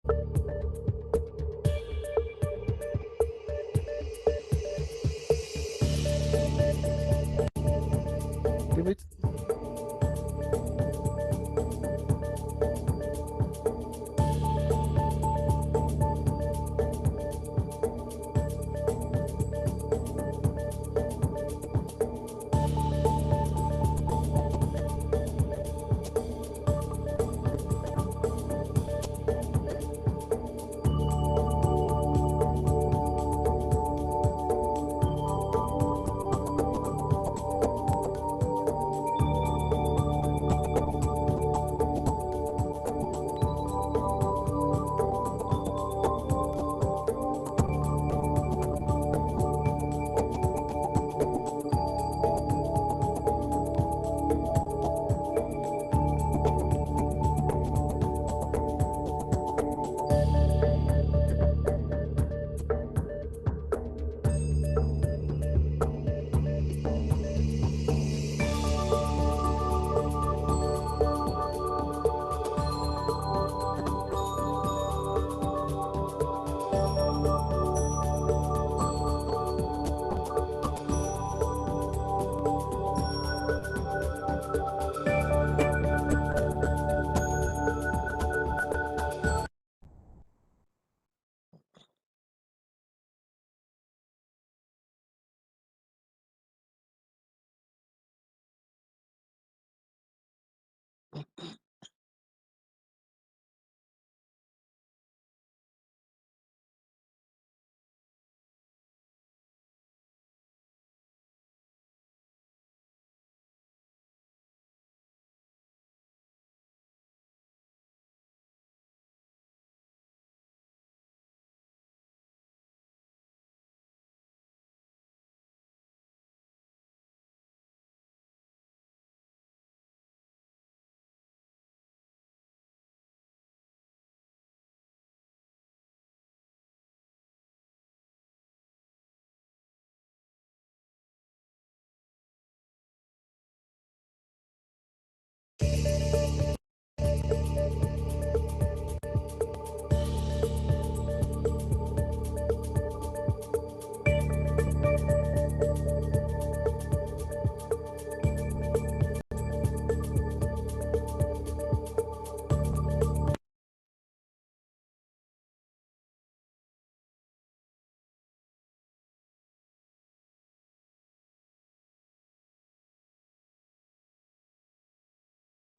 Give it.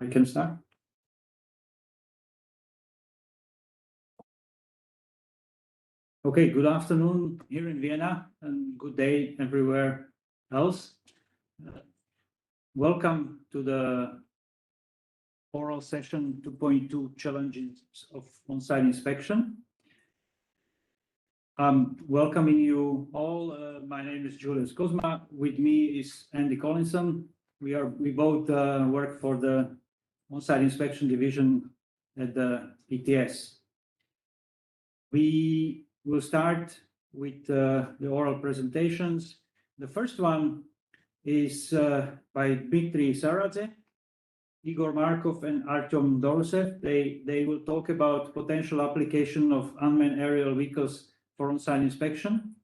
I can start. Okay, good afternoon here in Vienna and good day everywhere else. Welcome to the oral session 2.2 challenges of on-site inspection. I'm welcoming you all. My name is Julius Kozma. With me is Andy Collinson. We both work for the on-site inspection division at the ETS. We will start with the oral presentations. The first one is by Dmitry Saradze, Igor Markov, and Artyom Dorosev. They will talk about potential application of unmanned aerial vehicles for on-site inspection.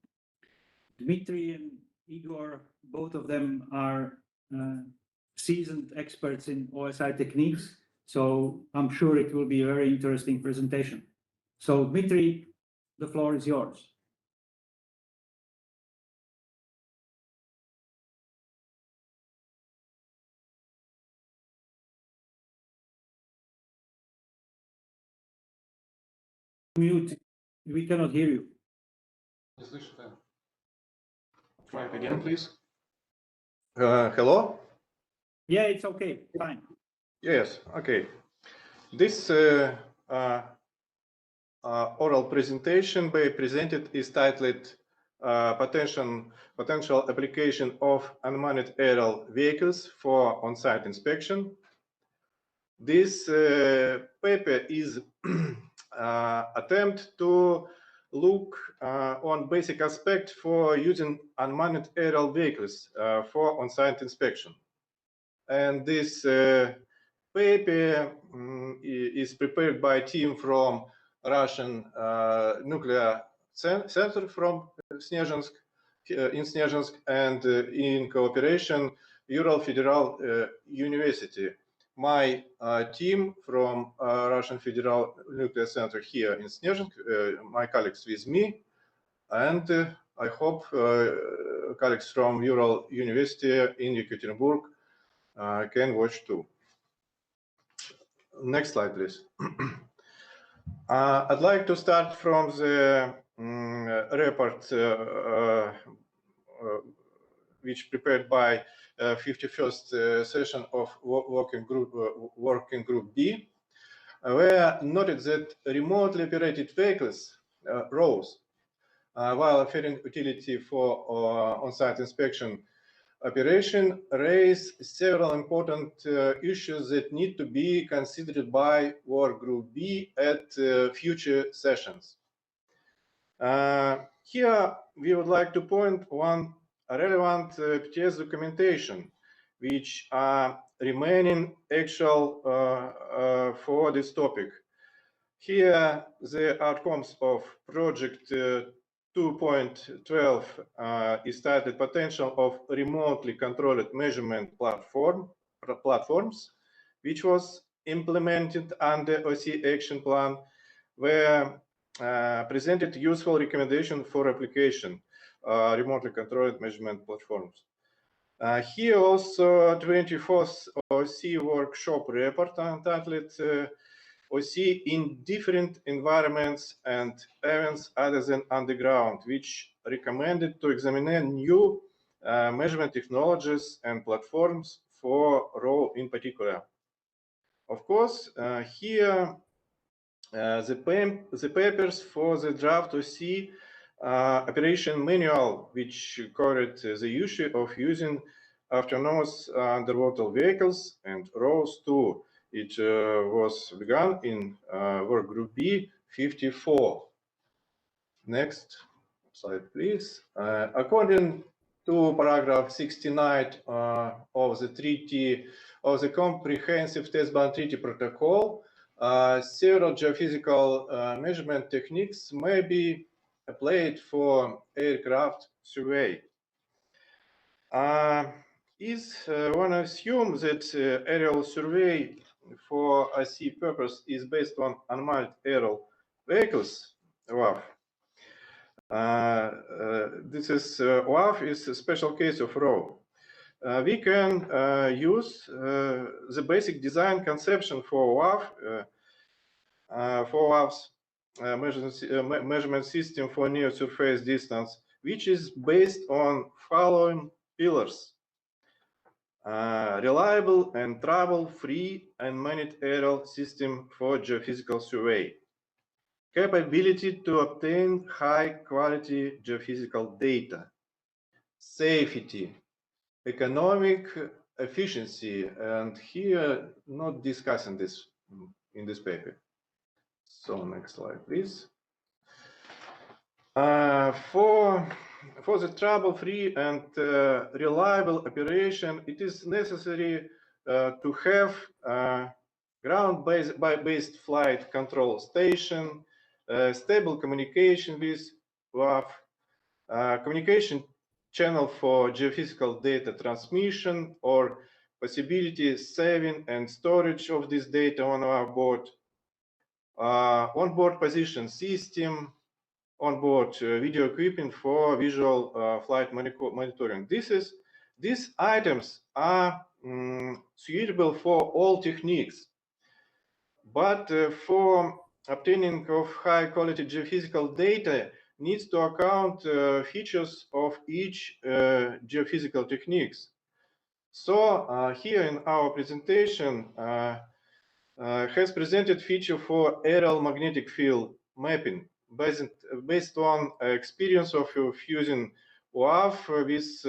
Dmitry and Igor, both of them are seasoned experts in OSI techniques, so I'm sure it will be a very interesting presentation. So Dmitry, the floor is yours. Mute, we cannot hear you. Try it again, please. Hello? Yeah, it's okay, fine. Yes, okay. This oral presentation be presented is titled Potential Application of Unmanned Aerial Vehicles for On-Site Inspection. This paper is attempt to look on basic aspect for using unmanned aerial vehicles for on-site inspection. And this paper is prepared by a team from Russian nuclear center from Snezhensk, in Snezhensk, and in cooperation, Ural Federal University. My team from Russian Federal Nuclear Center here in Snezhensk, my colleagues with me, and I hope colleagues from Ural University in Yekaterinburg can watch too. Next slide, please. I'd like to start from the report which prepared by 51st session of working group B, where noted that remotely operated vehicles, ROVs, while offering utility for on-site inspection operation, raise several important issues that need to be considered by Work Group B at future sessions. Here, we would like to point one relevant PTS documentation, which are remaining actual for this topic. Here, the outcomes of project 2.12 is titled Potential of Remotely Controlled Measurement Platforms, which was implemented under OC Action Plan, where presented useful recommendation for application, remotely controlled measurement platforms. Here also 24th OC workshop report entitled OC in different environments and events other than underground, which recommended to examine new measurement technologies and platforms for ROV in particular. Of course, here the papers for the draft OC operation manual, which covered the issue of using autonomous underwater vehicles and ROVs too. It was begun in work group B 54. Next slide, please. According to paragraph 69 of the treaty, of the Comprehensive Test Ban Treaty Protocol, several geophysical measurement techniques may be applied for aircraft survey. Is one assumes that aerial survey for IC purpose is based on unmanned aerial vehicles, WAF. This is WAF is a special case of ROV. We can use the basic design conception for WAF's measurement system for near surface distance, which is based on following pillars: reliable and trouble-free unmanned aerial system for geophysical survey, capability to obtain high-quality geophysical data, safety, economic efficiency, and here not discussing this in this paper. So next slide, please. For the trouble-free and reliable operation, it is necessary to have ground-based flight control station, stable communication with WAF, communication channel for geophysical data transmission or possibility saving and storage of this data on our board, onboard position system, onboard video equipment for visual flight monitoring. These items are suitable for all techniques, but for obtaining of high quality geophysical data needs to account features of each geophysical techniques. So here in our presentation has presented feature for aerial magnetic field mapping based on experience of using WAF with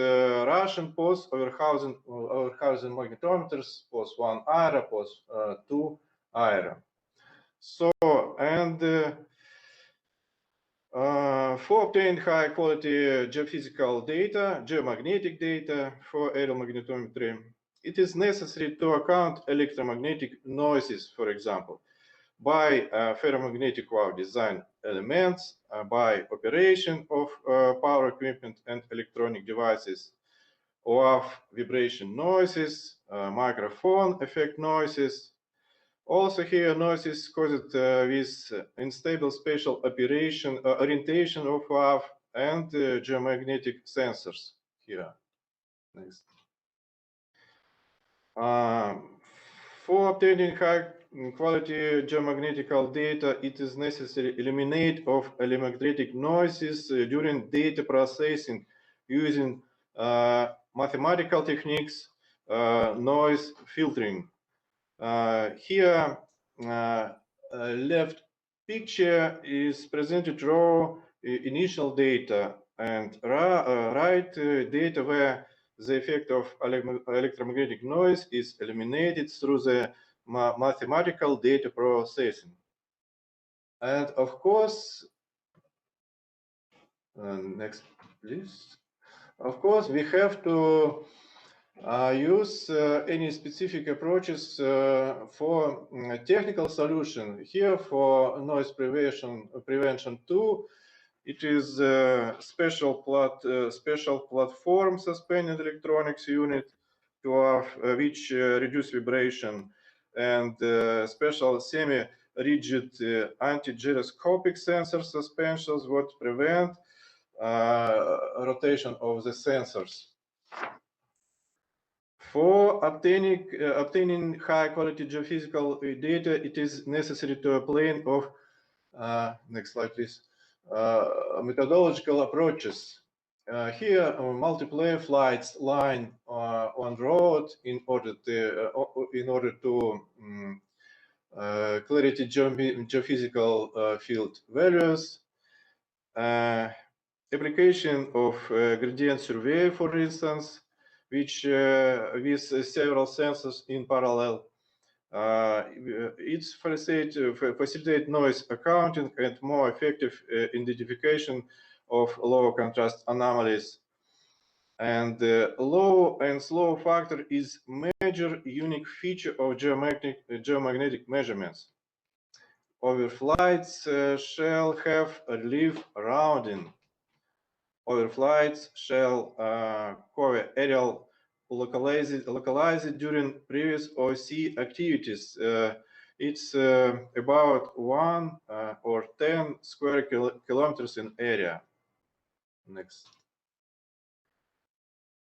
Russian POS overhousing magnetometers, POS 1 AERA, POS 2 AERA. So, and for obtaining high quality geophysical data, geomagnetic data for aerial magnetometry, it is necessary to account electromagnetic noises, for example. by ferromagnetic WAF design elements, by operation of power equipment and electronic devices, WAF vibration noises, microphone effect noises. Also here noises caused with unstable spatial orientation of WAF and geomagnetic sensors here. Next. For obtaining high quality geomagnetical data, it is necessary to eliminate of electromagnetic noises during data processing using mathematical techniques, noise filtering. Here, left picture is presented raw initial data, and right data where the effect of electromagnetic noise is eliminated through the mathematical data processing. And of course, next please. Of course, we have to use any specific approaches for technical solution. Here for noise prevention too, it is a special platform suspended electronics unit to have, which reduce vibration, and special semi-rigid anti-gyroscopic sensor suspensions what prevent rotation of the sensors. For obtaining high quality geophysical data, it is necessary to a plane of next slide, please. Methodological approaches. Here, multiplayer flights line on road in order to clarity geophysical field values. Application of gradient survey, for instance, which with several sensors in parallel. It's facilitate noise accounting and more effective identification of low contrast anomalies. And the low and slow factor is major unique feature of geomagnetic measurements. Overflights shall have a relief rounding. Overflights shall cover aerial localized during previous OC activities. It's about 1 or 10 square kilometers in area. Next.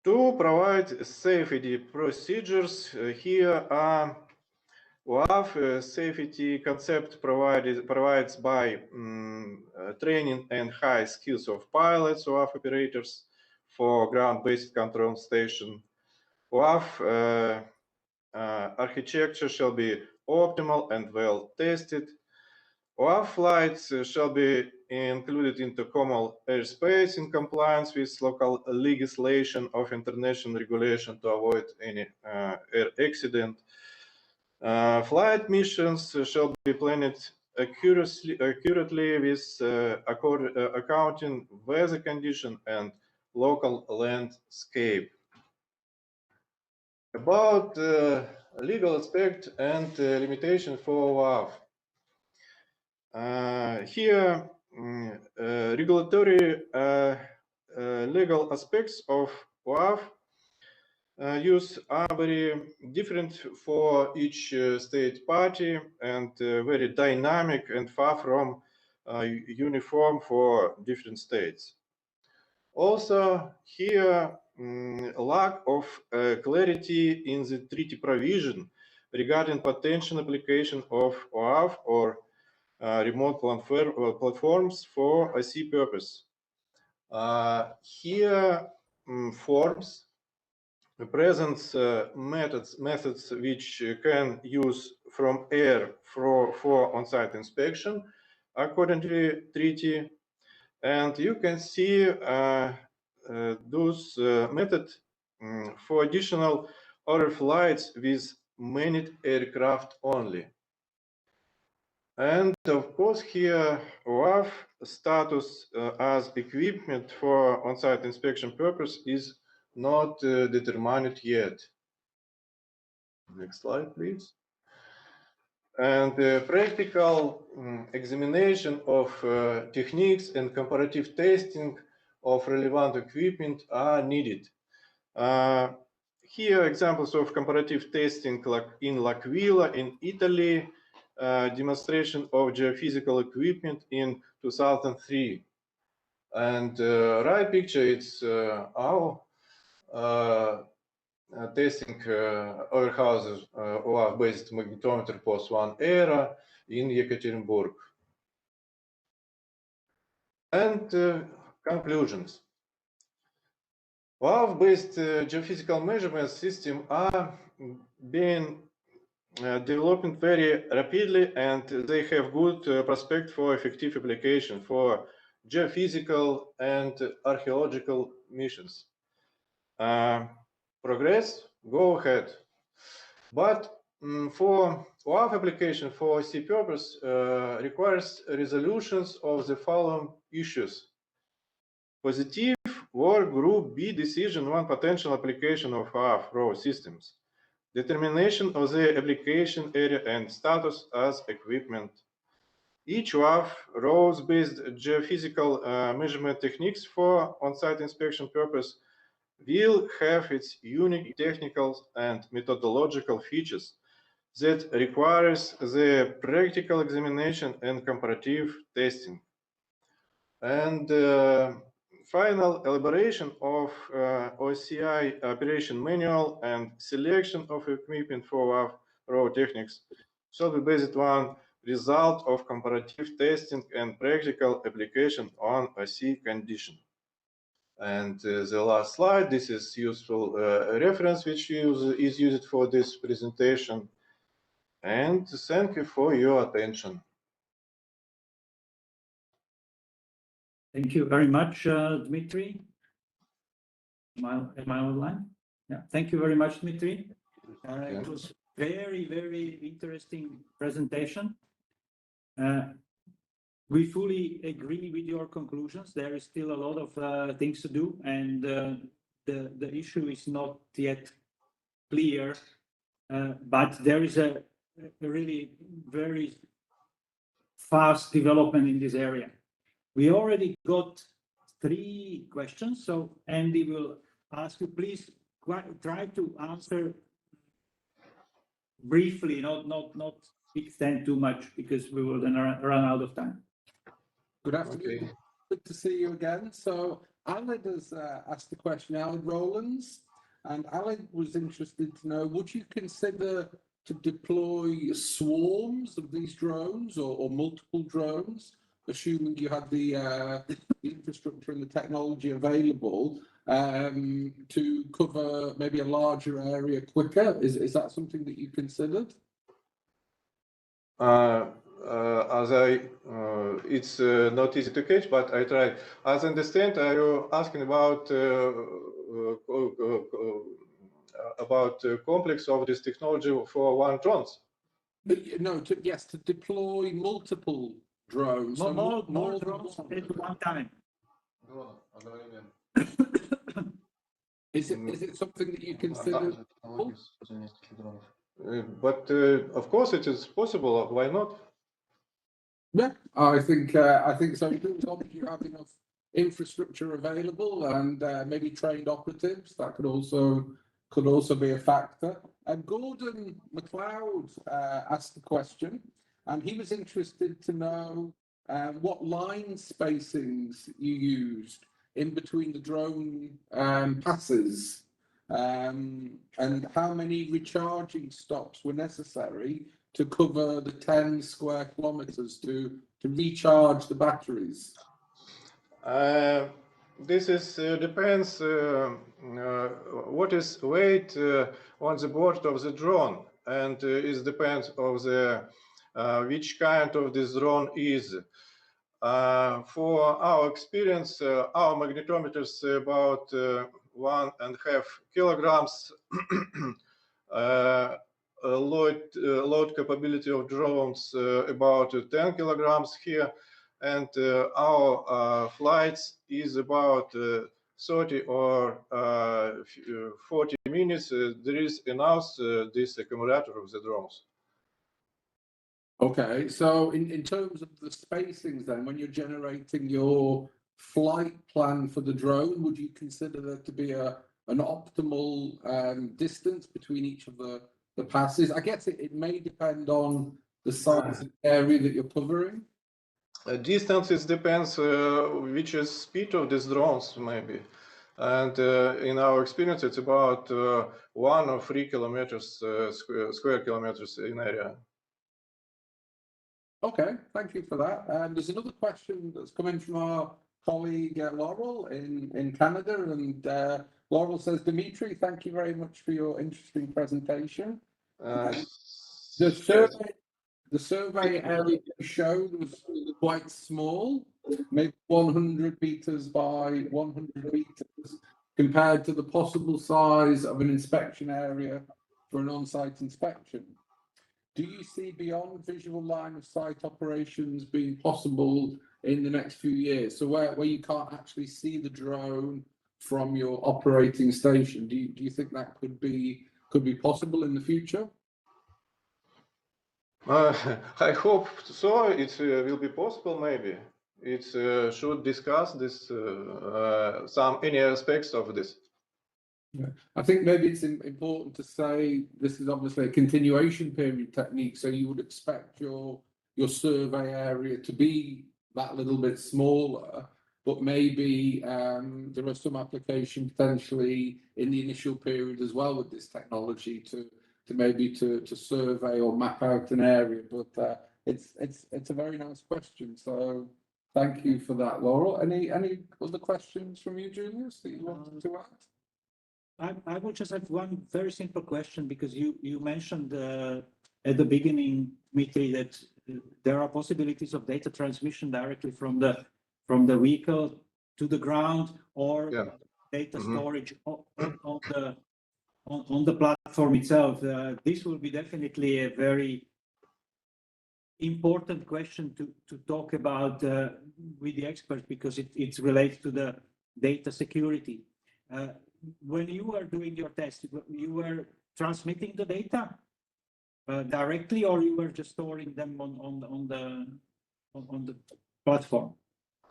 To provide safety procedures, here are WAF safety concept provides by training and high skills of pilots, WAF operators for ground-based control station. WAF architecture shall be optimal and well tested. WAF flights shall be included into common airspace in compliance with local legislation of international regulation to avoid any air accident. Flight missions shall be planned accurately with accounting weather condition and local landscape. About legal aspect and limitation for WAF. Here, regulatory legal aspects of WAF use are very different for each state party and very dynamic and far from uniform for different states. Also, here, lack of clarity in the treaty provision regarding potential application of WAF or remote platforms for IC purpose. Here, forms presents methods which can use from air for on-site inspection according to treaty, and you can see those methods for additional overflights with manned aircraft only. And of course here WAF status as equipment for on-site inspection purpose is not determined yet. Next slide, please. And practical examination of techniques and comparative testing of relevant equipment are needed. Here examples of comparative testing like in L'Aquila in Italy, demonstration of geophysical equipment in 2003. And right picture, it's our testing warehouses OAF-based magnetometer post 1 era in Yekaterinburg. And conclusions. OAF-based geophysical measurement systems are being developing very rapidly, and they have good prospect for effective application for geophysical and archaeological missions. Progress, go ahead. But for OAF application for C purpose requires resolutions of the following issues. Positive work group B decision on potential application of OAF raw systems. Determination of the application area and status as equipment. Each OAF rows-based geophysical measurement techniques for on-site inspection purpose will have its unique technical and methodological features that requires the practical examination and comparative testing. And final elaboration of OCI operation manual and selection of equipment for raw techniques shall be based on result of comparative testing and practical application on OC condition. And the last slide, this is useful reference which is used for this presentation. And thank you for your attention. Thank you very much, Dmitry. Am I online? Yeah, thank you very much, Dmitry. It was very, very interesting presentation. We fully agree with your conclusions. There is still a lot of things to do, and the issue is not yet clear, but there is a really very fast development in this area. We already got 3 questions, so Andy will ask you, please try to answer briefly, not extend too much, because we will then run out of time. Good afternoon. Okay. Good to see you again. So Aled has asked the question, Aled Rowlands, and Aled was interested to know, would you consider to deploy swarms of these drones or multiple drones, assuming you had the infrastructure and the technology available to cover maybe a larger area quicker? Is that something that you considered? As it's not easy to catch, but I try. As I understand, are you asking about complex of this technology for one drones? No, yes, to deploy multiple drones. More drones at one time. Is it something that you consider? But of course it is possible. Why not? Yeah, I think so. As long as you have enough infrastructure available and maybe trained operatives, that could also be a factor. And Gordon McLeod asked the question, and he was interested to know what line spacings you used in between the drone passes, and how many recharging stops were necessary to cover the 10 square kilometers to recharge the batteries. This is depends what is weight on the board of the drone, and it depends of the which kind of this drone is. For our experience, our magnetometers about 1.5 kilograms. Load capability of drones about 10 kilograms here, and our flights is about 30 or 40 minutes. There is enough this accumulator of the drones. Okay, so in terms of the spacings then, when you're generating your flight plan for the drone, would you consider there to be an optimal distance between each of the passes? I guess it may depend on the size of the area that you're covering. Distances depends which is speed of these drones maybe. And in our experience, it's about 1 or 3 kilometers, square kilometers in area. Okay, thank you for that. There's another question that's come in from our colleague Laurel in Canada, and Laurel says, Dimitri, thank you very much for your interesting presentation. The survey area you showed was quite small, maybe 100 meters by 100 meters, compared to the possible size of an inspection area for an on-site inspection. Do you see beyond visual line of sight operations being possible in the next few years? So where you can't actually see the drone from your operating station, do you think that could be possible in the future? I hope so. It will be possible. Maybe it should discuss this any aspects of this. Yeah. I think maybe it's important to say this is obviously a continuation period technique, so you would expect your survey area to be that little bit smaller, but maybe there are some application potentially in the initial period as well with this technology to survey or map out an area. But it's a very nice question. So thank you for that, Laurel. Any other questions from you, Julius, that you wanted to add? I will just have one very simple question, because you mentioned at the beginning, Dmitry, that there are possibilities of data transmission directly from the vehicle to the ground, or data storage on the platform itself. This will be definitely a very important question to talk about with the experts, because it's related to the data security. When you were doing your test, you were transmitting the data directly, or you were just storing them on the platform?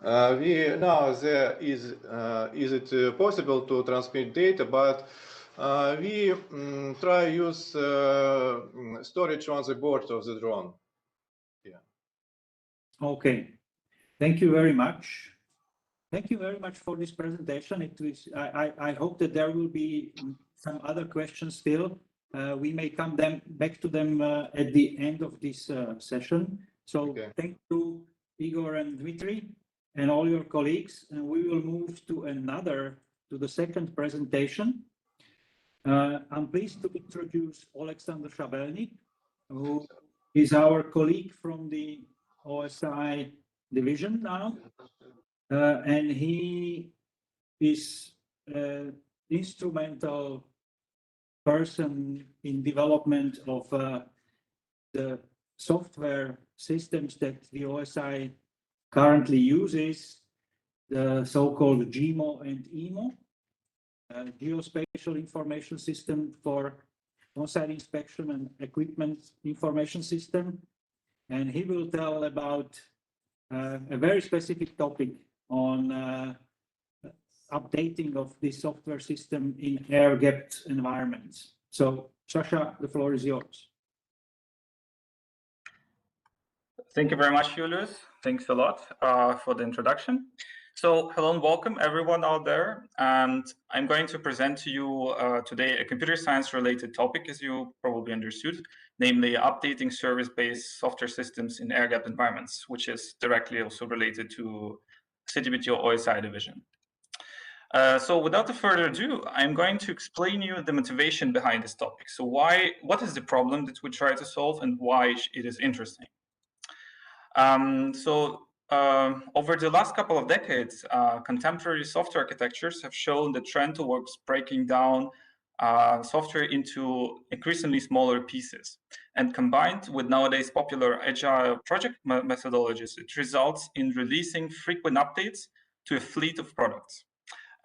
Now there is it possible to transmit data, but we try use storage on the board of the drone. Yeah. Okay. Thank you very much. Thank you very much for this presentation. I hope that there will be some other questions still. We may come back to them at the end of this session. So Thank you, Igor and Dmitry, and all your colleagues. And we will move to the second presentation. I'm pleased to introduce Alexander Shabelnik, who is our colleague from the OSI division now. And he is an instrumental person in development of the software systems that the OSI currently uses, the so-called GEMO and EMO, Geospatial Information System for On-Site Inspection and Equipment Information System. And he will tell about a very specific topic on updating of the software system in air-gapped environments. So, Sasha, the floor is yours. Thank you very much, Julius. Thanks a lot for the introduction. So, hello and welcome everyone out there. And I'm going to present to you today a computer science related topic, as you probably understood, namely updating service-based software systems in air-gapped environments, which is directly also related to CTBTO OSI division. So without further ado, I'm going to explain you the motivation behind this topic. So what is the problem that we try to solve and why it is interesting? Over the last couple of decades, contemporary software architectures have shown the trend towards breaking down software into increasingly smaller pieces. And combined with nowadays popular agile project methodologies, it results in releasing frequent updates to a fleet of products.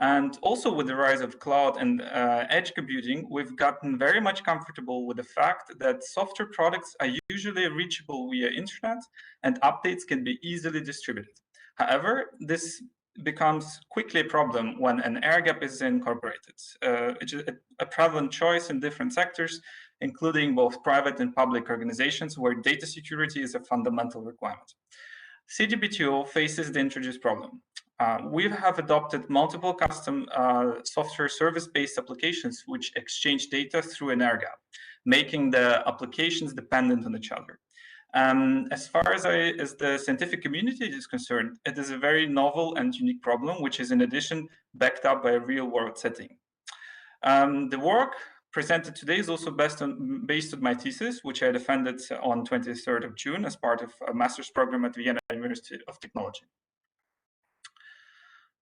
And also with the rise of cloud and edge computing, we've gotten very much comfortable with the fact that software products are usually reachable via internet and updates can be easily distributed. However, this becomes quickly a problem when an air gap is incorporated. It's a prevalent choice in different sectors, including both private and public organizations where data security is a fundamental requirement. CTBTO faces the introduced problem. We have adopted multiple custom software service-based applications which exchange data through an air gap, making the applications dependent on each other. As far as the scientific community is concerned, it is a very novel and unique problem, which is in addition backed up by a real-world setting. The work presented today is also based on my thesis, which I defended on 23rd of June as part of a master's program at Vienna University of Technology.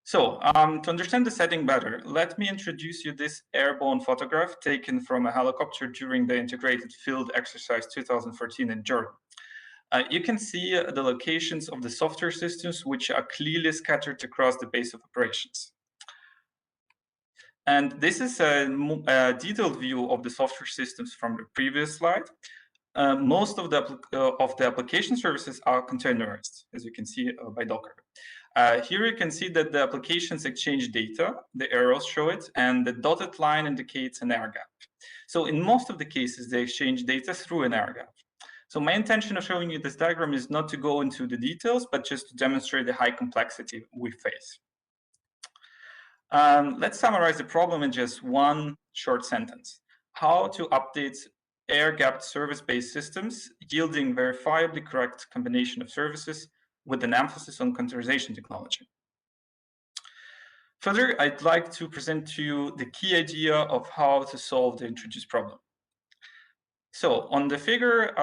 So, to understand the setting better, let me introduce you this airborne photograph taken from a helicopter during the Integrated Field Exercise 2014 in Jordan. You can see the locations of the software systems, which are clearly scattered across the base of operations. And this is a detailed view of the software systems from the previous slide. Most of the application services are containerized, as you can see by Docker. Here you can see that the applications exchange data, the arrows show it, and the dotted line indicates an air gap. So in most of the cases, they exchange data through an air gap. So my intention of showing you this diagram is not to go into the details, but just to demonstrate the high complexity we face. Let's summarize the problem in just one short sentence. How to update air-gapped service-based systems yielding verifiably correct combination of services with an emphasis on containerization technology. Further, I'd like to present to you the key idea of how to solve the introduced problem. So on the figure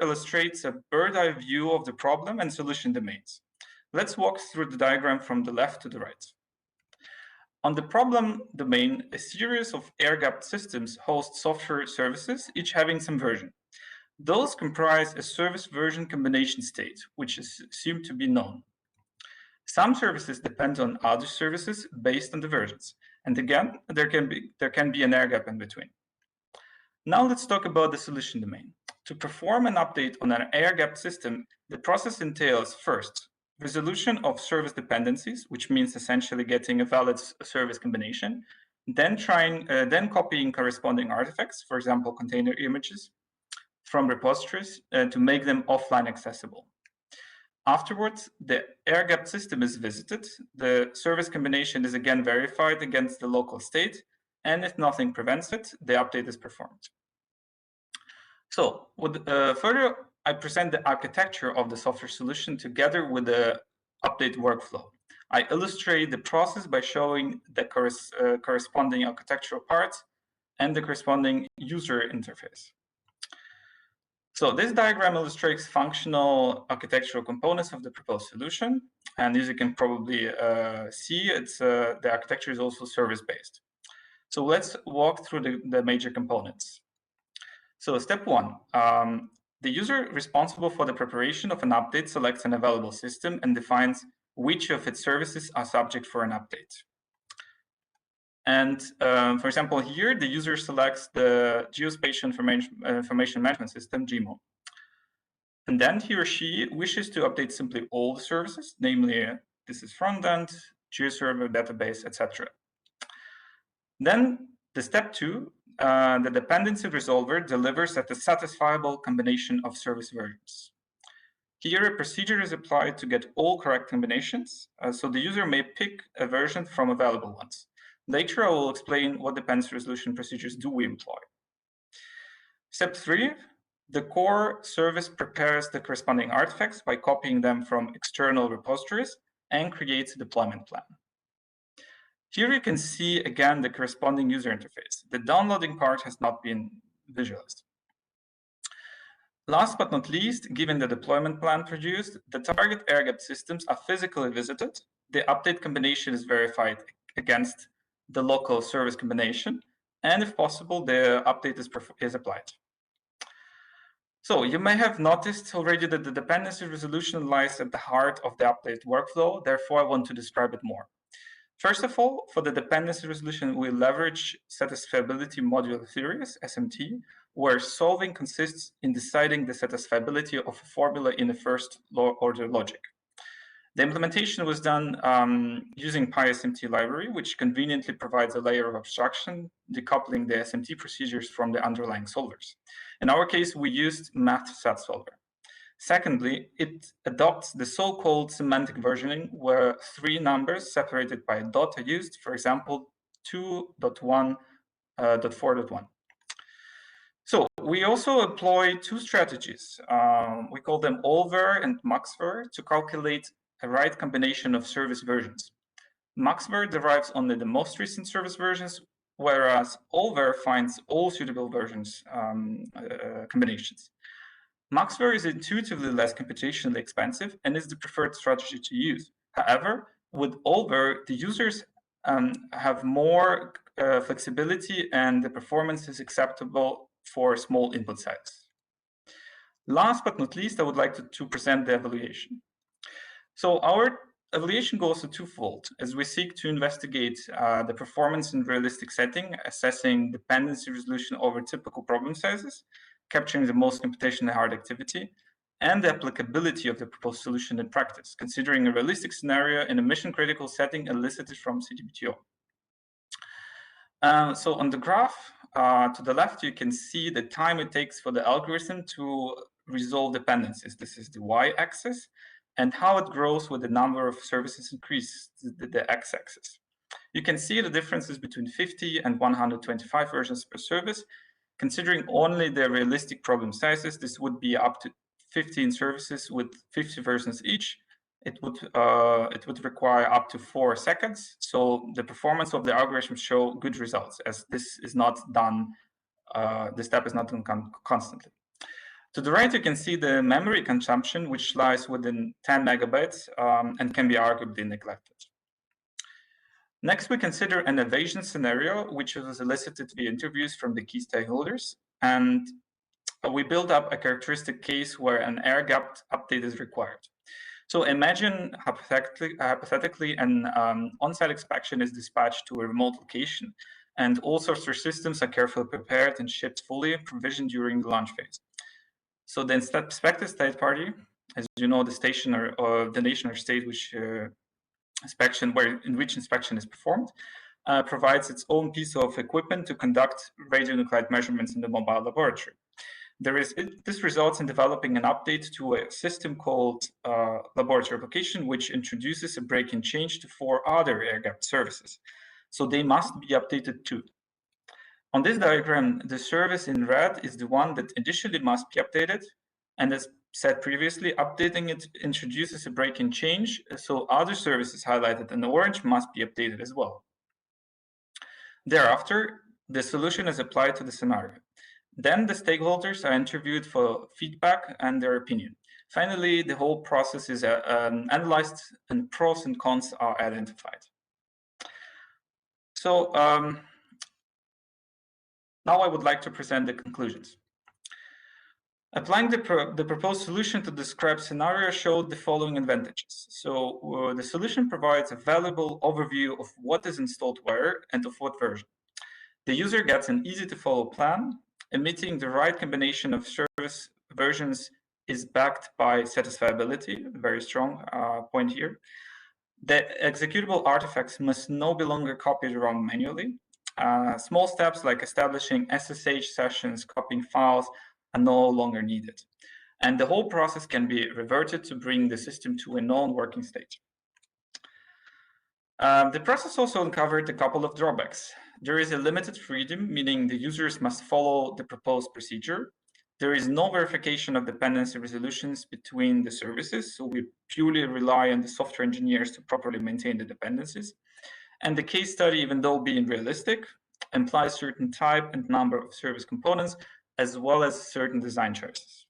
illustrates a bird's-eye view of the problem and solution domains. Let's walk through the diagram from the left to the right. On the problem domain, a series of air-gapped systems host software services, each having some version. Those comprise a service version combination state, which is assumed to be known. Some services depend on other services based on the versions. And again, there can be an air gap in between. Now let's talk about the solution domain. To perform an update on an air-gapped system, the process entails first, resolution of service dependencies, which means essentially getting a valid service combination, then copying corresponding artifacts, for example, container images, from repositories to make them offline accessible. Afterwards, the air-gapped system is visited, the service combination is again verified against the local state, and if nothing prevents it, the update is performed. So, further, I present the architecture of the software solution together with the update workflow. I illustrate the process by showing the corresponding architectural parts and the corresponding user interface. So this diagram illustrates functional architectural components of the proposed solution. And as you can probably see, the architecture is also service-based. So let's walk through the major components. So step one, the user responsible for the preparation of an update selects an available system and defines which of its services are subject for an update. And for example, here, the user selects the Geospatial Information Management System, GEMO. And then he or she wishes to update simply all the services, namely, this is front-end, GeoServer, database, etc. Then the step two, the dependency resolver delivers at a satisfiable combination of service versions. Here, a procedure is applied to get all correct combinations, so the user may pick a version from available ones. Later, I will explain what dependency resolution procedures do we employ. Step three, the core service prepares the corresponding artifacts by copying them from external repositories and creates a deployment plan. Here you can see again the corresponding user interface. The downloading part has not been visualized. Last but not least, given the deployment plan produced, the target air-gapped systems are physically visited. The update combination is verified against the local service combination, and if possible, the update is applied. So you may have noticed already that the dependency resolution lies at the heart of the update workflow. Therefore, I want to describe it more. First of all, for the dependency resolution, we leverage satisfiability module theories, SMT, where solving consists in deciding the satisfiability of a formula in the first order logic. The implementation was done using PySMT library, which conveniently provides a layer of abstraction, decoupling the SMT procedures from the underlying solvers. In our case, we used MathSat solver. Secondly, it adopts the so-called semantic versioning, where 3 numbers separated by a dot are used, for example, 2.1.4.1. So we also employ 2 strategies. We call them allver and maxver to calculate a right combination of service versions. Maxver derives only the most recent service versions, whereas allver finds all suitable versions combinations. Maxver is intuitively less computationally expensive and is the preferred strategy to use. However, with allver, the users have more flexibility and the performance is acceptable for small input sizes. Last but not least, I would like to present the evaluation. So our evaluation goes to twofold, as we seek to investigate the performance in realistic setting, assessing dependency resolution over typical problem sizes, capturing the most computationally hard activity, and the applicability of the proposed solution in practice, considering a realistic scenario in a mission-critical setting elicited from CTBTO. So on the graph to the left, you can see the time it takes for the algorithm to resolve dependencies. This is the y-axis, and how it grows with the number of services increases, the x-axis. You can see the differences between 50 and 125 versions per service. Considering only the realistic problem sizes, this would be up to 15 services with 50 versions each. It would require up to 4 seconds. So the performance of the algorithm show good results, as this is not done. This step is not done constantly. To the right, you can see the memory consumption, which lies within 10 megabytes and can be arguably neglected. Next, we consider an evasion scenario, which was elicited via interviews from the key stakeholders. And we build up a characteristic case where an air gap update is required. So imagine hypothetically an on-site inspection is dispatched to a remote location, and all sorts of systems are carefully prepared and shipped fully provisioned during the launch phase. So the inspected state party, as you know, the station or the nation or state which in which inspection is performed, provides its own piece of equipment to conduct radionuclide measurements in the mobile laboratory. This results in developing an update to a system called laboratory application, which introduces a break and change to 4 other air-gapped services. So they must be updated too. On this diagram, the service in red is the one that initially must be updated, and as said previously, updating it introduces a break and change, so other services highlighted in orange must be updated as well. Thereafter, the solution is applied to the scenario. Then the stakeholders are interviewed for feedback and their opinion. Finally, the whole process is analyzed and pros and cons are identified. So now I would like to present the conclusions. Applying the proposed solution to the described scenario showed the following advantages. So the solution provides a valuable overview of what is installed where and of what version. The user gets an easy-to-follow plan. Emitting the right combination of service versions is backed by satisfiability, a very strong point here. The executable artifacts must no longer copied around manually. Small steps like establishing SSH sessions, copying files are no longer needed. And the whole process can be reverted to bring the system to a known working state. The process also uncovered a couple of drawbacks. There is a limited freedom, meaning the users must follow the proposed procedure. There is no verification of dependency resolutions between the services, so we purely rely on the software engineers to properly maintain the dependencies. And the case study, even though being realistic, implies certain type and number of service components, as well as certain design choices.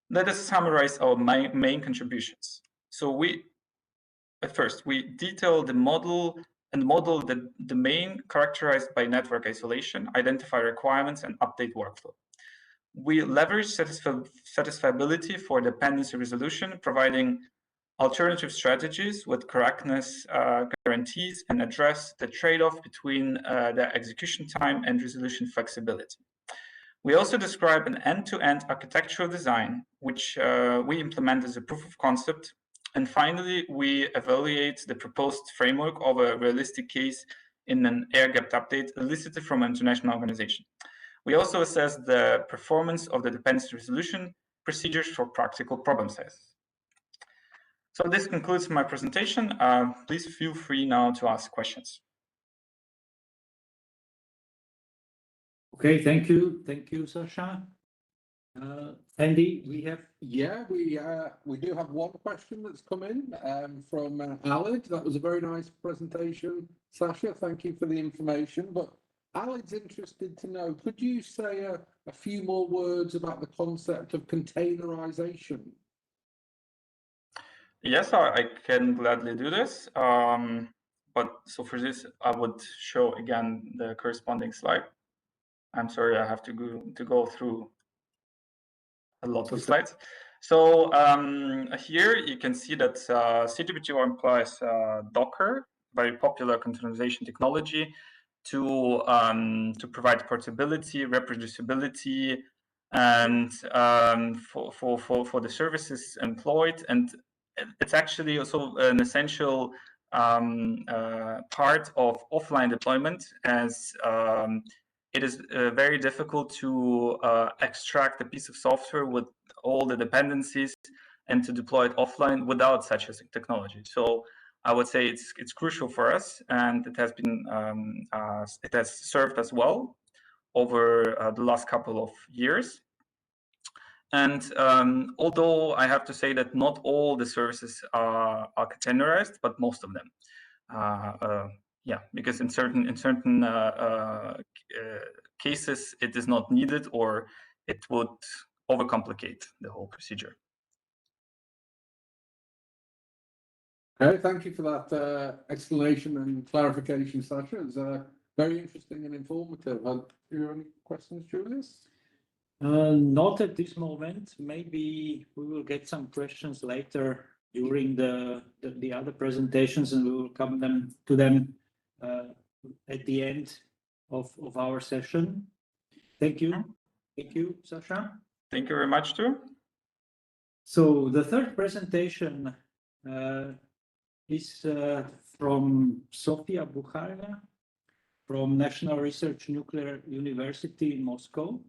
Let us summarize our main contributions. So first, we detail the model and model the domain characterized by network isolation, identify requirements, and update workflow. We leverage satisfiability for dependency resolution, providing alternative strategies with correctness guarantees and address the trade-off between the execution time and resolution flexibility. We also describe an end-to-end architectural design, which we implement as a proof of concept. And finally, we evaluate the proposed framework of a realistic case in an air-gapped update elicited from an international organization. We also assess the performance of the dependency resolution procedures for practical problem sizes. So this concludes my presentation. Please feel free now to ask questions. Okay, thank you, Sasha. Andy, we have. Yeah, we do have one question that's come in from Alid. That was a very nice presentation, Sasha. Thank you for the information. But Alid's interested to know, could you say a few more words about the concept of containerization? Yes, I can gladly do this. But so for this, I would show again the corresponding slide. I'm sorry, I have to go through a lot of slides. So here you can see that CTBTO employs Docker, very popular containerization technology, to provide portability, reproducibility, and for the services employed. And it's actually also an essential part of offline deployment, as it is very difficult to extract a piece of software with all the dependencies and to deploy it offline without such a technology. So I would say it's crucial for us, and it has been it has served us well over the last couple of years. And although I have to say that not all the services are containerized, but most of them. Yeah, because in certain cases it is not needed, or it would overcomplicate the whole procedure. Okay, thank you for that explanation and clarification, Sasha. It's very interesting and informative. Do you have any questions, Julius? Not at this moment. Maybe we will get some questions later during the other presentations, and we will come to them at the end of our session. Thank you. Thank you, Sasha. Thank you very much, too. So the third presentation is from Sofia Bukharia from National Research Nuclear University in Moscow.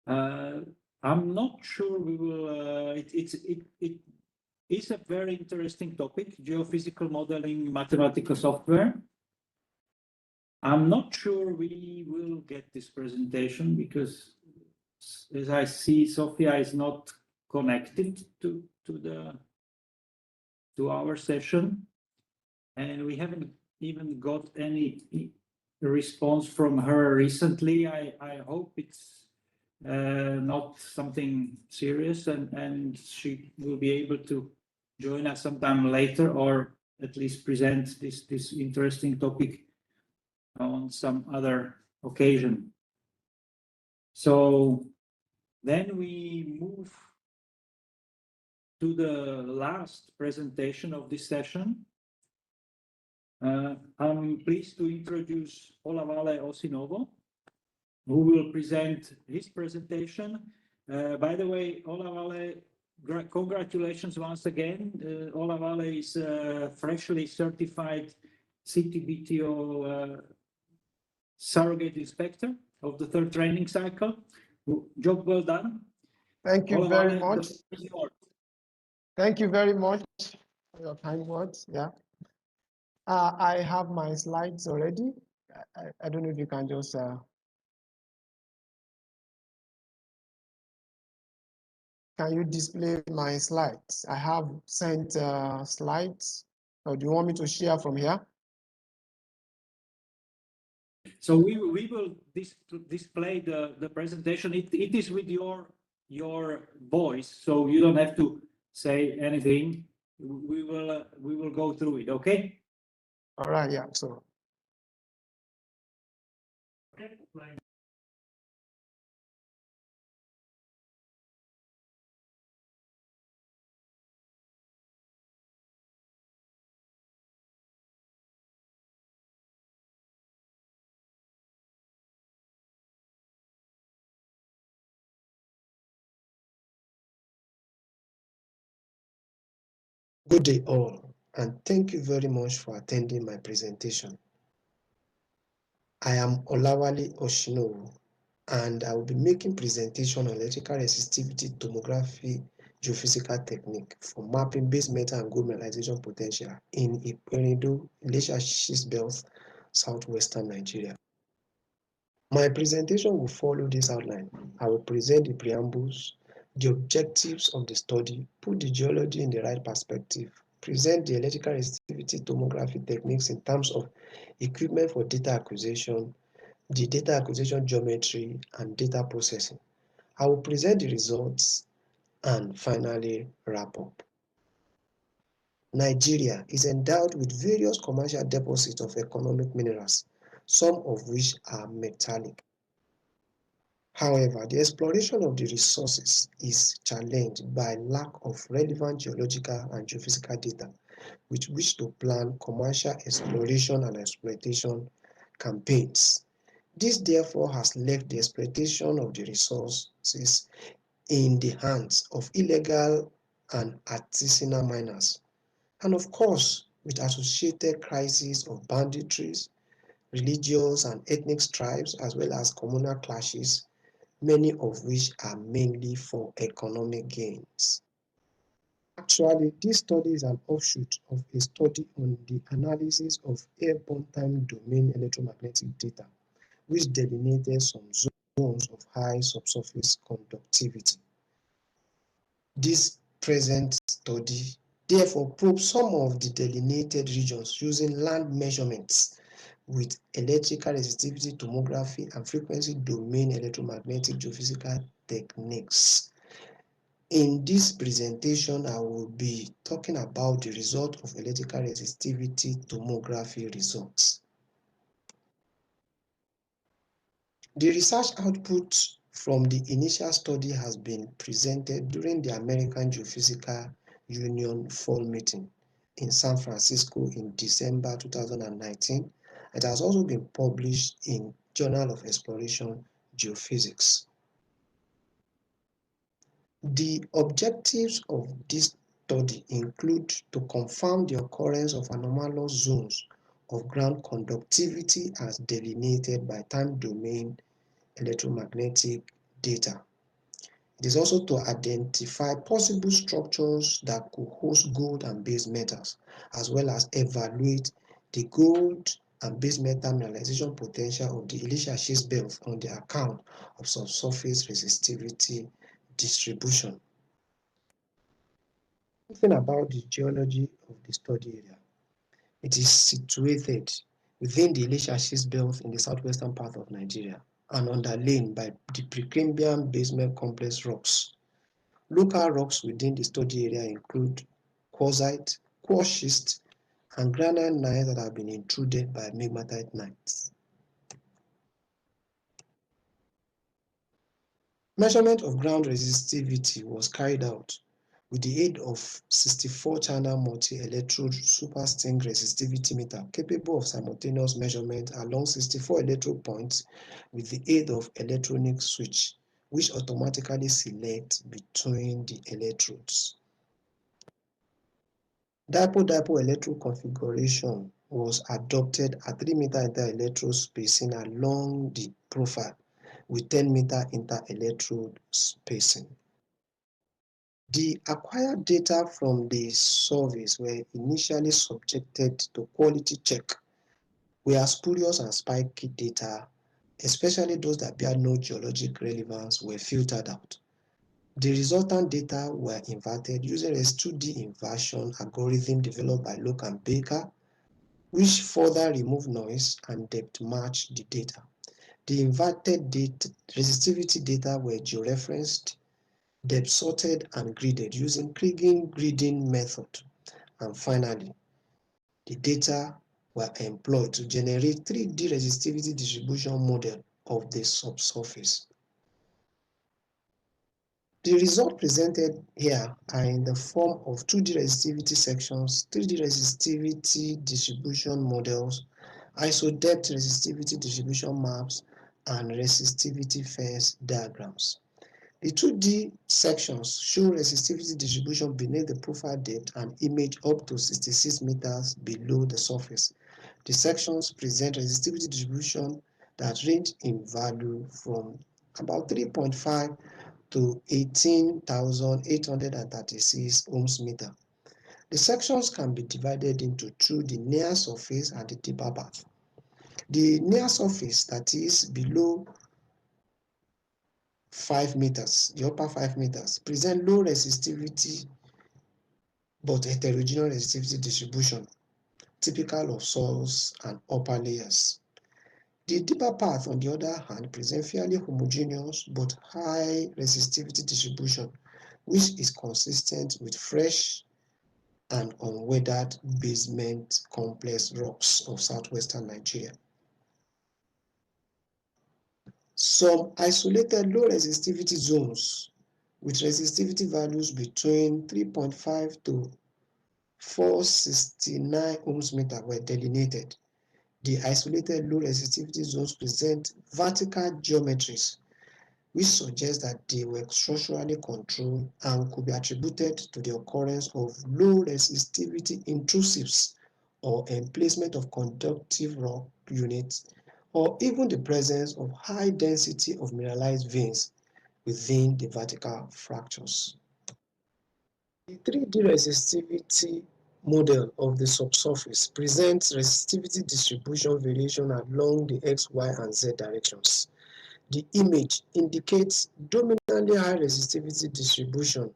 I'm not sure we will. It is a very interesting topic: geophysical modeling, mathematical software. I'm not sure we will get this presentation because, as I see, Sofia is not connected to our session, and we haven't even got any response from her recently. I hope it's not something serious, and she will be able to join us sometime later, or at least present this interesting topic on some other occasion. So then we move to the last presentation of this session. I'm pleased to introduce Olavale Osinovo, who will present his presentation. By the way, Olavale, congratulations once again. Olavale is a freshly certified CTBTO surrogate inspector of the third training cycle. Job well done. Thank you very much. Thank you very much for your kind words. Yeah. I have my slides already. I don't know if you can just can you display my slides? I have sent slides. Or do you want me to share from here? So we will display the presentation. It is with your voice, so you don't have to say anything. We will go through it. Okay. All right. Yeah. So. Good day all, and thank you very much for attending my presentation. I am Olawale Oshinowo, and I will be making presentation on electrical resistivity tomography geophysical technique for mapping base metal and gold mineralization potential in Iperindo, Ilesha Schist Belt, Southwestern Nigeria. My presentation will follow this outline. I will present the preambles, the objectives of the study, put the geology in the right perspective, present the electrical resistivity tomography techniques in terms of equipment for data acquisition, the data acquisition geometry, and data processing. I will present the results and finally wrap up. Nigeria is endowed with various commercial deposits of economic minerals, some of which are metallic. However, the exploration of the resources is challenged by lack of relevant geological and geophysical data with which to plan commercial exploration and exploitation campaigns. This therefore has left the exploitation of the resources in the hands of illegal and artisanal miners, and of course with associated crises of banditries, religious and ethnic strifes, as well as communal clashes, many of which are mainly for economic gains. Actually, this study is an offshoot of a study on the analysis of airborne time domain electromagnetic data, which delineated some zones of high subsurface conductivity. This present study therefore probes some of the delineated regions using land measurements with electrical resistivity tomography and frequency domain electromagnetic geophysical techniques. In this presentation, I will be talking about the result of electrical resistivity tomography results. The research output from the initial study has been presented during the American Geophysical Union Fall Meeting in San Francisco in December 2019. It has also been published in Journal of Exploration Geophysics. The objectives of this study include to confirm the occurrence of anomalous zones of ground conductivity as delineated by time domain electromagnetic data. It is also to identify possible structures that could host gold and base metals, as well as evaluate the gold and base metal mineralization potential of the Ilesha schist belt on the account of subsurface resistivity distribution. Something about the geology of the study area. It is situated within the Ilesha schist belt in the southwestern part of Nigeria and underlain by the Precambrian basement complex rocks. Local rocks within the study area include quartzite, quartz schist, and granite gneisses that have been intruded by pegmatite gneisses. Measurement of ground resistivity was carried out with the aid of 64-channel multi-electrode super sting resistivity meter capable of simultaneous measurement along 64 electrode points with the aid of electronic switch, which automatically selects between the electrodes. Dipole-dipole electrode configuration was adopted at 3-meter inter-electrode spacing along the profile with 10-meter inter-electrode spacing. The acquired data from the surveys were initially subjected to quality check, where spurious and spiky data, especially those that bear no geologic relevance, were filtered out. The resultant data were inverted using a 2D inversion algorithm developed by Locke and Baker, which further removed noise and depth matched the data. The inverted resistivity data were georeferenced, depth sorted and gridded using Kriging gridding method. And finally, the data were employed to generate 3D resistivity distribution model of the subsurface. The results presented here are in the form of 2D resistivity sections, 3D resistivity distribution models, isodepth resistivity distribution maps, and resistivity phase diagrams. The 2D sections show resistivity distribution beneath the profile depth and image up to 66 meters below the surface. The sections present resistivity distribution that range in value from about 3.5 to 18,836 ohms meter. The sections can be divided into two, the near surface and the deeper bath. The near surface, that is below 5 meters, the upper 5 meters, present low resistivity but heterogeneous resistivity distribution, typical of soils and upper layers. The deeper path, on the other hand, present fairly homogeneous but high resistivity distribution, which is consistent with fresh and unweathered basement complex rocks of southwestern Nigeria. Some isolated low resistivity zones with resistivity values between 3.5 to 469 ohms meter were delineated. The isolated low resistivity zones present vertical geometries, which suggests that they were structurally controlled and could be attributed to the occurrence of low resistivity intrusives or emplacement of conductive rock units, or even the presence of high density of mineralized veins within the vertical fractures. The 3D resistivity model of the subsurface presents resistivity distribution variation along the X, Y, and Z directions. The image indicates dominantly high resistivity distribution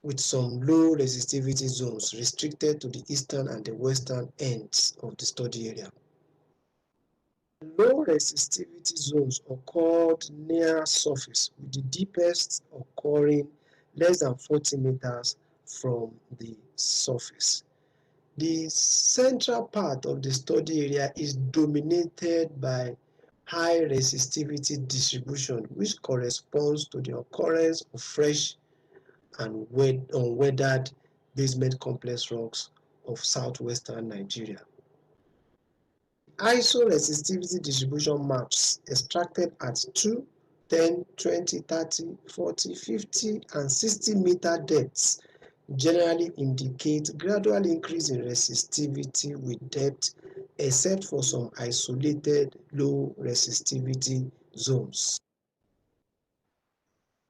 with some low resistivity zones restricted to the eastern and the western ends of the study area. Low resistivity zones occurred near surface, with the deepest occurring less than 40 meters from the surface. The central part of the study area is dominated by high resistivity distribution, which corresponds to the occurrence of fresh and unweathered basement complex rocks of southwestern Nigeria. ISO resistivity distribution maps extracted at 2, 10, 20, 30, 40, 50, and 60 meter depths generally indicate gradual increase in resistivity with depth, except for some isolated low resistivity zones.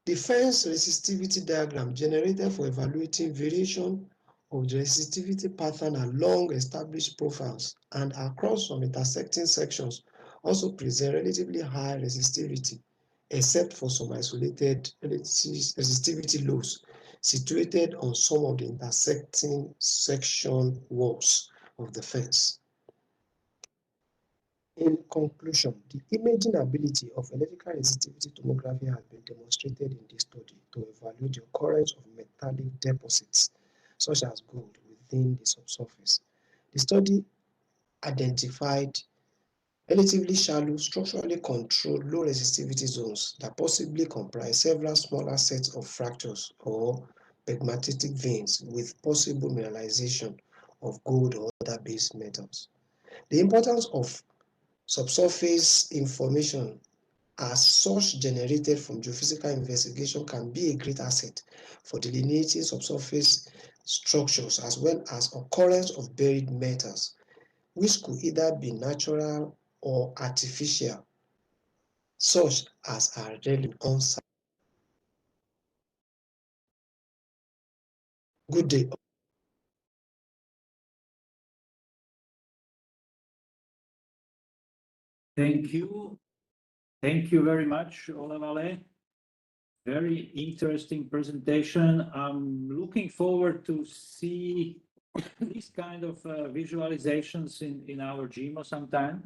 The fence resistivity diagram generated for evaluating variation of the resistivity pattern along established profiles and across some intersecting sections also present relatively high resistivity, except for some isolated resistivity lows situated on some of the intersecting section walls of the fence. In conclusion, the imaging ability of electrical resistivity tomography has been demonstrated in this study to evaluate the occurrence of metallic deposits, such as gold, within the subsurface. The study identified relatively shallow, structurally controlled, low resistivity zones that possibly comprise several smaller sets of fractures or pegmatitic veins with possible mineralization of gold or other base metals. The importance of subsurface information as source generated from geophysical investigation can be a great asset for delineating subsurface structures as well as occurrence of buried metals, which could either be natural or artificial, such as are rarely on site. Good day. Thank you. Thank you very much, Olawale. Very interesting presentation. I'm looking forward to see these kind of visualizations in our GMO sometime.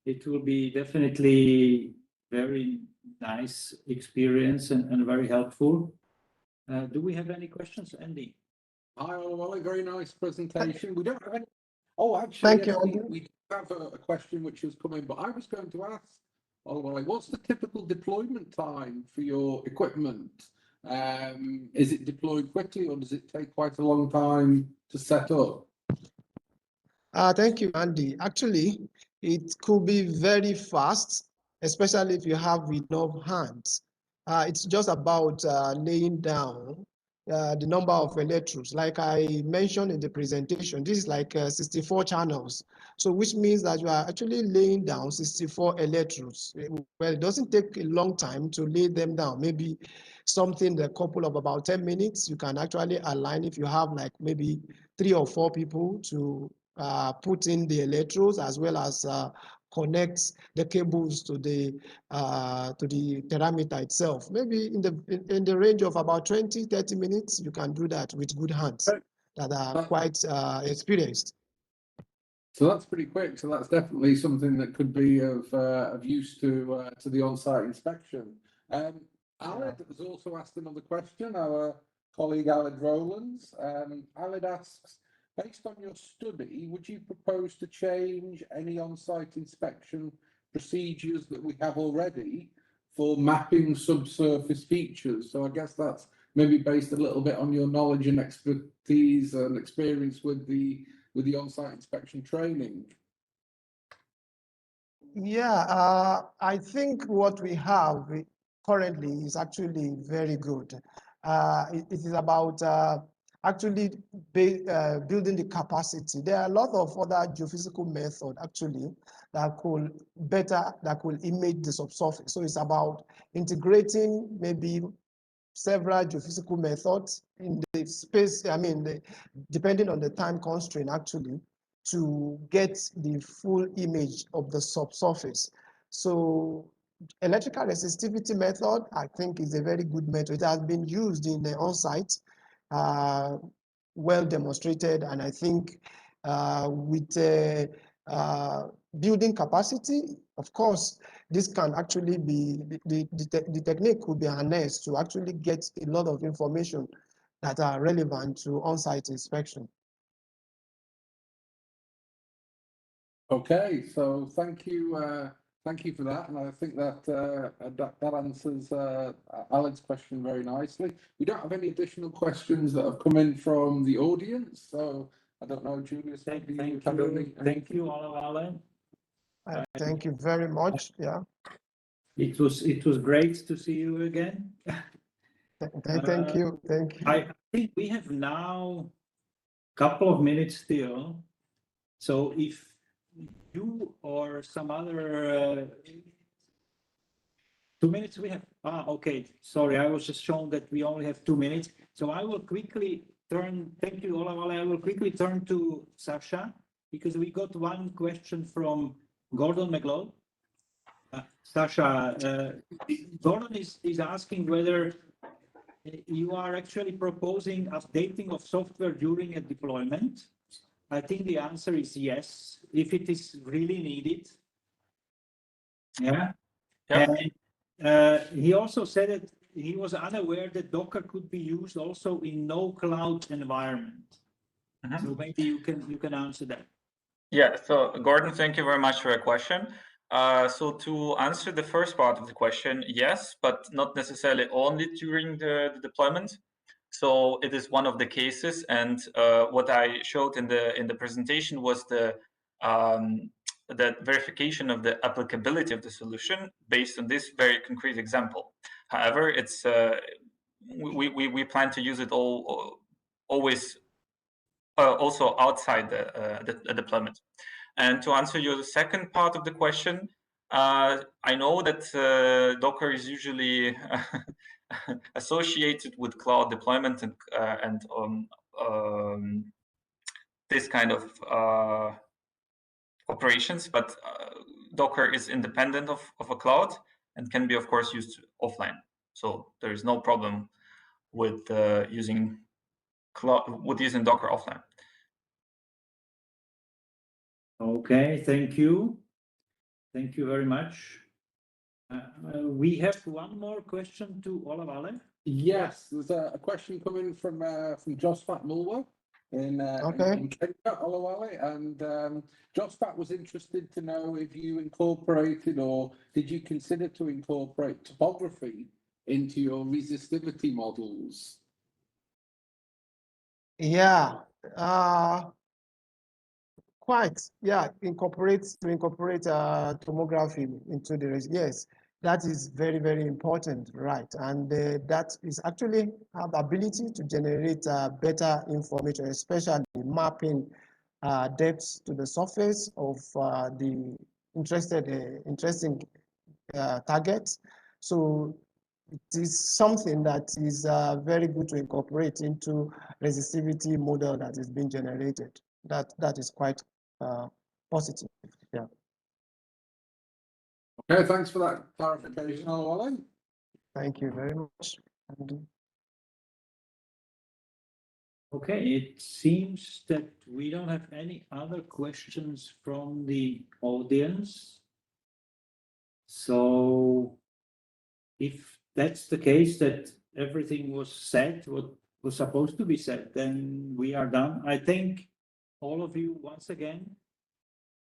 It will be definitely very nice experience and very helpful. Do we have any questions, Andy? Hi, Olawale, very nice presentation. We don't have any. Oh, actually, Thank yes, you. we do have a question which has come in, but I was going to ask, Olawale, what's the typical deployment time for your equipment? Is it deployed quickly, or does it take quite a long time to set up? Thank you, Andy. Actually, it could be very fast, especially if you have enough hands it's just about laying down the number of electrodes. Like I mentioned in the presentation, this is like 64 channels. So which means that you are actually laying down 64 electrodes. Well, it doesn't take a long time to lay them down. Maybe something a couple of about 10 minutes, you can actually align if you have like maybe 3 or 4 people to put in the electrodes as well as connect the cables to the thermometer itself. Maybe in the range of about 20-30 minutes, you can do that with good hands that are quite experienced. So that's pretty quick. So that's definitely something that could be of use to the on-site inspection. Aled has also asked another question. Our colleague Aled Rowlands. Aled asks, based on your study, would you propose to change any on-site inspection procedures that we have already for mapping subsurface features? So I guess that's maybe based a little bit on your knowledge and expertise and experience with the on-site inspection training. Yeah, I think what we have currently is actually very good. It is about actually building the capacity. There are a lot of other geophysical methods actually that could image the subsurface. So it's about integrating maybe several geophysical methods in the space, depending on the time constraint actually, to get the full image of the subsurface. So electrical resistivity method, I think, is a very good method. It has been used in the on-site, well demonstrated, and I think with building capacity, of course, this can actually be, the technique could be harnessed to actually get a lot of information that are relevant to on-site inspection. Okay, so thank you for that, and I think that answers Alec's question very nicely. We don't have any additional questions that have come in from the audience, so I don't know, Julius. Thank you, Alan. Thank you very much. Yeah. It was great to see you again. Thank you. I think we have now a couple of minutes still. So if you or some other 2 minutes we have. Okay. Sorry, I was just shown that we only have 2 minutes. So I will quickly turn. Thank you, Olavale. I will quickly turn to Sasha because we got one question from Gordon McLeod. Sasha, Gordon is asking whether you are actually proposing updating of software during a deployment. I think the answer is yes, if it is really needed. Yeah. And he also said that he was unaware that Docker could be used also in no cloud environment. So maybe you can answer that. Yeah, so Gordon, thank you very much for your question. So to answer the first part of the question, yes, but not necessarily only during the deployment. So it is one of the cases, and what I showed in the presentation was the verification of the applicability of the solution based on this very concrete example. However, it's we plan to use it always also outside the deployment. And to answer your second part of the question, I know that Docker is usually associated with cloud deployment and this kind of operations, but Docker is independent of a cloud and can be, of course, used offline. So there is no problem with using Docker offline. Okay, thank you. Thank you very much. We have one more question to Olavale. Yes, there's a question coming from Josfat Mulwa in Kenya, Olawale, and Josfat was interested to know if you incorporated or did you consider to incorporate topography into your resistivity models? Yeah, quite. Yeah, to incorporate tomography into the yes. that is very, very important, right? And that is actually have the ability to generate better information, especially mapping depths to the surface of the interesting targets. So it is something that is very good to incorporate into resistivity model that is being generated. That is quite positive. Yeah. Okay, thanks for that clarification, Olwale. Thank you very much. Okay, it seems that we don't have any other questions from the audience. So if that's the case, that everything was said, what was supposed to be said, then we are done. I thank all of you once again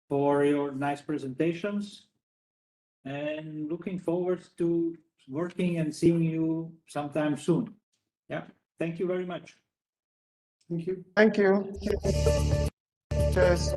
for your nice presentations and looking forward to working and seeing you sometime soon. Yeah, thank you very much. Thank you. Thank you. Cheers.